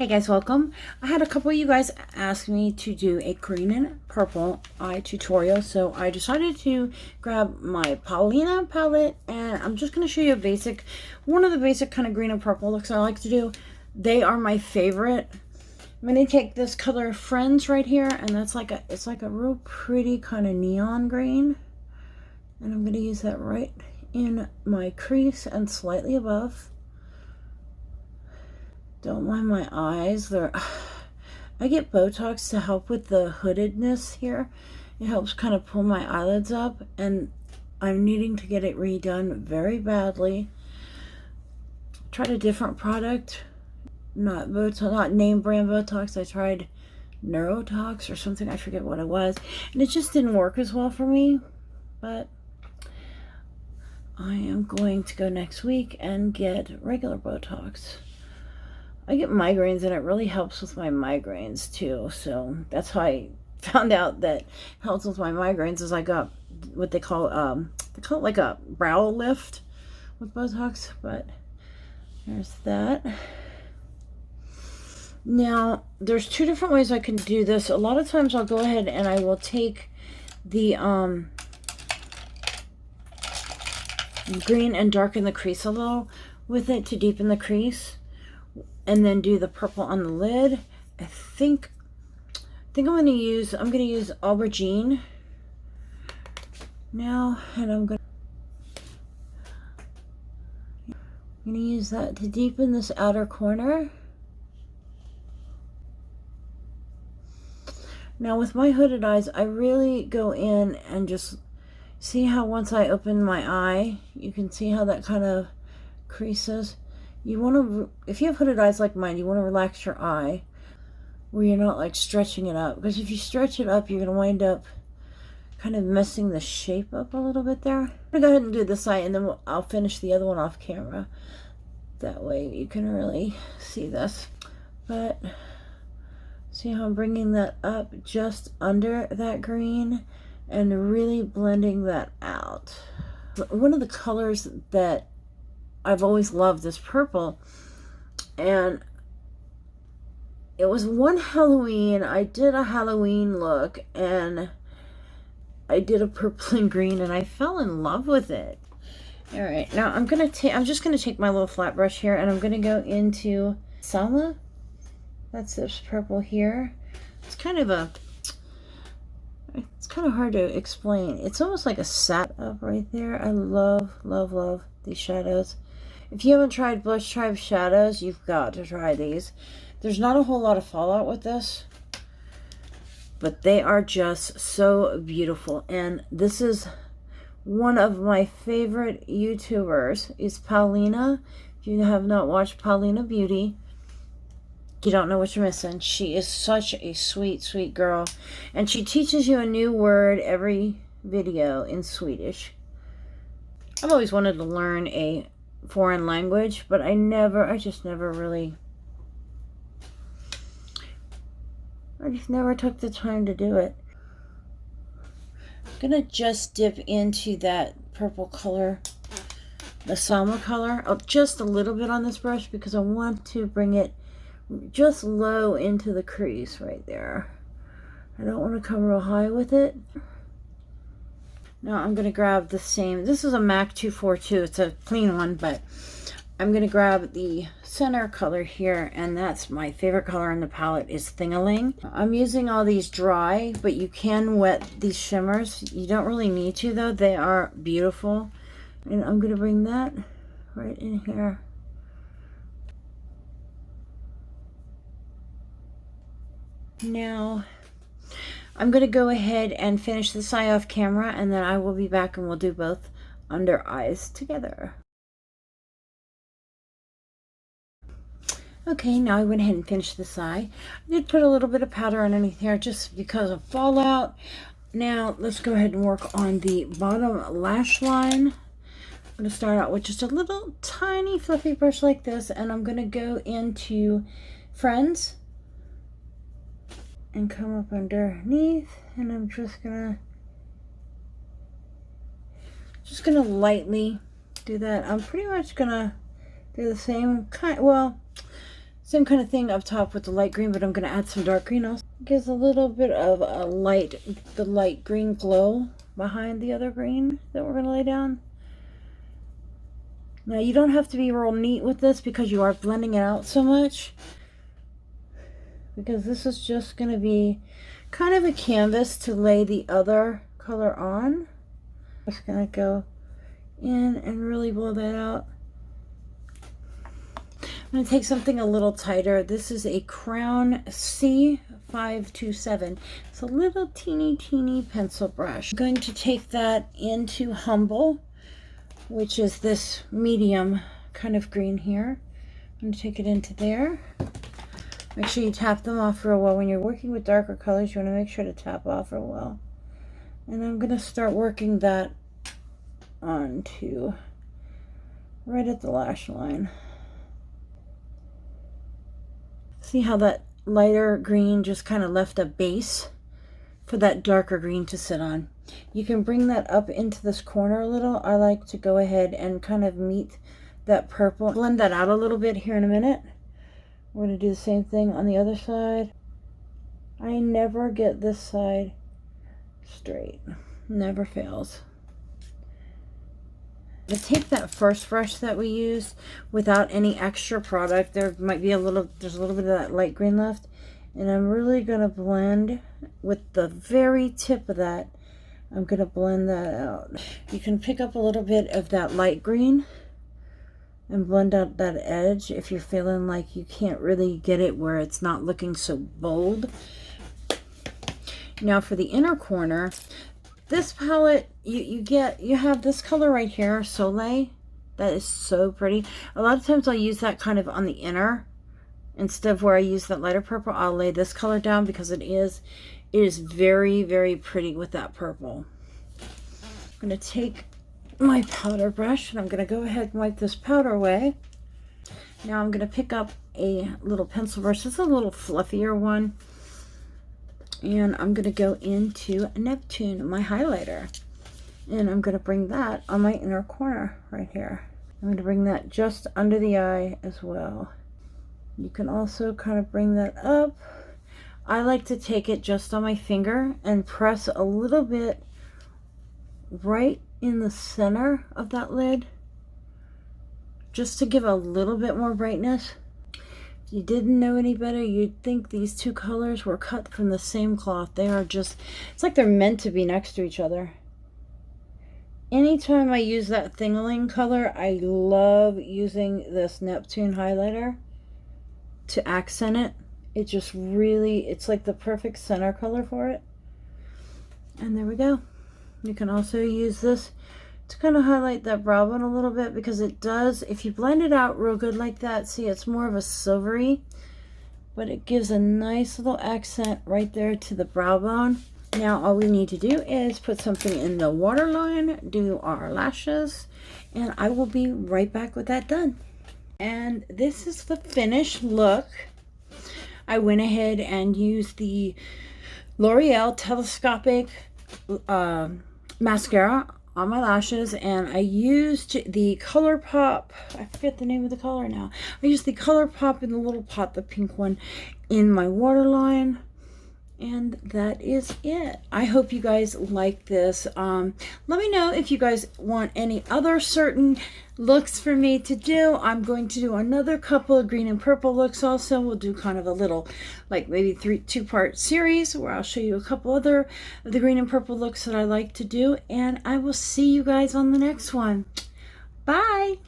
guys, welcome. I had a couple of you guys ask me to do a green and purple eye tutorial, so I decided to grab my Paulina palette, and I'm just going to show you one of the basic kind of green and purple looks I like to do. They are my favorite. I'm going to take this color Friends right here, and it's like a real pretty kind of neon green, and I'm going to use that right in my crease and slightly above. Don't mind my eyes. I get Botox to help with the hoodedness here. It helps kind of pull my eyelids up, and I'm needing to get it redone very badly. Tried a different product, not Botox, not name brand Botox. I tried Neurotox or something. I forget what it was, and it just didn't work as well for me. But I am going to go next week and get regular Botox. I get migraines, and it really helps with my migraines too. So that's how I found out that it helps with my migraines. Is I got what they call it like a brow lift with Botox. But there's that. Now there's two different ways I can do this. A lot of times I'll go ahead and I will take the green and darken the crease a little with it to deepen the crease, and then do the purple on the lid. I think I'm gonna use Aubergine now, and I'm gonna use that to deepen this outer corner. Now with my hooded eyes, I really go in and just see how once I open my eye, you can see how that kind of creases. You want to, if you have hooded eyes like mine, you want to relax your eye where you're not like stretching it up, because if you stretch it up, you're going to wind up kind of messing the shape up a little bit there. I'm going to go ahead and do this eye, and then I'll finish the other one off camera. That way you can really see this. But see how I'm bringing that up just under that green and really blending that out. One of the colors that I've always loved is purple, and it was one Halloween I did a Halloween look, and I did a purple and green, and I fell in love with it. All right, now I'm just gonna take my little flat brush here, and I'm gonna go into Selma. That's this purple here. It's kind of hard to explain. It's almost like a sat up right there. I love these shadows. If you haven't tried Blush Tribe shadows, you've got to try these. There's not a whole lot of fallout with this, but they are just so beautiful. And this is one of my favorite YouTubers, is Paulina. If you have not watched Paulina Beauty, you don't know what you're missing. She is such a sweet girl, and she teaches you a new word every video in Swedish. I've always wanted to learn a foreign language, but I just never took the time to do it. I'm gonna just dip into that purple color, the Selma color, just a little bit on this brush, because I want to bring it just low into the crease right there. I don't want to come real high with it. Now I'm going to grab the same, this is a MAC 242, it's a clean one, but I'm going to grab the center color here, and that's my favorite color in the palette, is Thing-a-Ling. I'm using all these dry, but you can wet these shimmers. You don't really need to though, they are beautiful. And I'm going to bring that right in here. Now I'm going to go ahead and finish this eye off camera, and then I will be back and we'll do both under eyes together. Okay, now I went ahead and finished this eye. I did put a little bit of powder underneath here just because of fallout. Now let's go ahead and work on the bottom lash line. I'm going to start out with just a little tiny fluffy brush like this, and I'm going to go into Friends and come up underneath, and I'm just gonna lightly do that. I'm pretty much gonna do the same kind, well, Same kind of thing up top with the light green, but I'm going to add some dark green also. Gives a little bit of a the light green glow behind the other green that we're going to lay down. Now you don't have to be real neat with this because you are blending it out so much. Because this is just going to be kind of a canvas to lay the other color on. I'm just going to go in and really blow that out. I'm going to take something a little tighter. This is a Crown C527. It's a little teeny pencil brush. I'm going to take that into Humble, which is this medium kind of green here. I'm going to take it into there. Make sure you tap them off real well. When you're working with darker colors, you want to make sure to tap off real well. And I'm going to start working that onto right at the lash line. See how that lighter green just kind of left a base for that darker green to sit on. You can bring that up into this corner a little. I like to go ahead and kind of meet that purple. Blend that out a little bit here in a minute. We're going to do the same thing on the other side. I never get this side straight. Never fails. To take that first brush that we used without any extra product, there's a little bit of that light green left, and I'm really going to blend with the very tip of that. I'm going to blend that out. You can pick up a little bit of that light green and blend out that edge if you're feeling like you can't really get it where it's not looking so bold. Now for the inner corner, this palette, you have this color right here, Soleil. That is so pretty. A lot of times I'll use that kind of on the inner. Instead of where I use that lighter purple, I'll lay this color down because it is very pretty with that purple. I'm going to take my powder brush and I'm going to go ahead and wipe this powder away. Now I'm going to pick up a little pencil brush. This is a little fluffier one. And I'm going to go into Neptune, my highlighter. And I'm going to bring that on my inner corner right here. I'm going to bring that just under the eye as well. You can also kind of bring that up. I like to take it just on my finger and press a little bit right in the center of that lid, just to give a little bit more brightness. If you didn't know any better, you'd think these two colors were cut from the same cloth. They are just, it's like they're meant to be next to each other. Anytime I use that Thingling color, I love using this Neptune highlighter to accent it. It just really, it's like the perfect center color for it. And there we go. You can also use this to kind of highlight that brow bone a little bit, because it does, if you blend it out real good like that, see, it's more of a silvery, but it gives a nice little accent right there to the brow bone. Now all we need to do is put something in the waterline, do our lashes, and I will be right back with that done. And this is the finished look. I went ahead and used the L'Oreal Telescopic mascara on my lashes, and I used the ColourPop, I forget the name of the color now. I used the ColourPop in the little pot, the pink one, in my waterline. And that is it. I hope you guys like this. Let me know if you guys want any other certain looks for me to do. I'm going to do another couple of green and purple looks also. We'll do kind of a little, like maybe two-part series where I'll show you a couple other of the green and purple looks that I like to do. And I will see you guys on the next one. Bye!